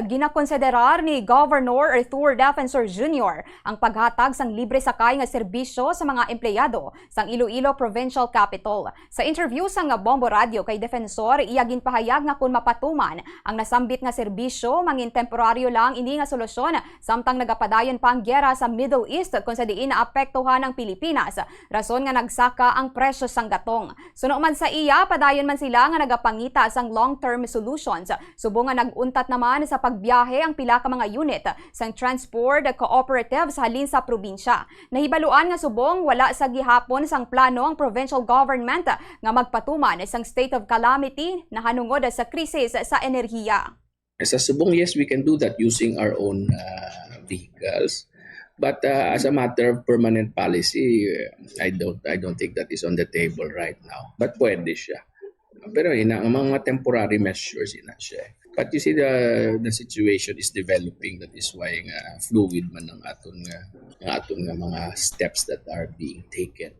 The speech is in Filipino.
Ginakonsiderar ni Governor Arthur Defensor Jr. ang paghatag sang libre sakay nga serbisyo sa mga empleyado sang Iloilo Provincial Capital. Sa interview sang Bombo Radio kay Defensor, iya ginpahayag nga kung mapatuman ang nasambit nga serbisyo mangin temporaryo lang ini nga solusyon samtang nagapadayon pa ang gyera sa Middle East kung sa diin naapektuhan ang Pilipinas. Rason nga nagsaka ang presyo sang gatong. Suno man sa iya, padayon man sila nga nagapangita sang long-term solutions. Subong nga naguntat naman sa pagbiyahe ang pila ka mga unit sang transport cooperative sa halin sa probinsya. Nahibaluan nga subong wala sa gihapon sang plano ang provincial government nga magpatuman sang state of calamity na hanungod sa krisis sa enerhiya. Sa Subong, yes, we can do that using our own vehicles. But as a matter of permanent policy, I don't think that is on the table right now. But pwede siya. Pero ang mga temporary measures siya. But you see the situation is developing, that is why fluid man ang aton nga mga steps that are being taken.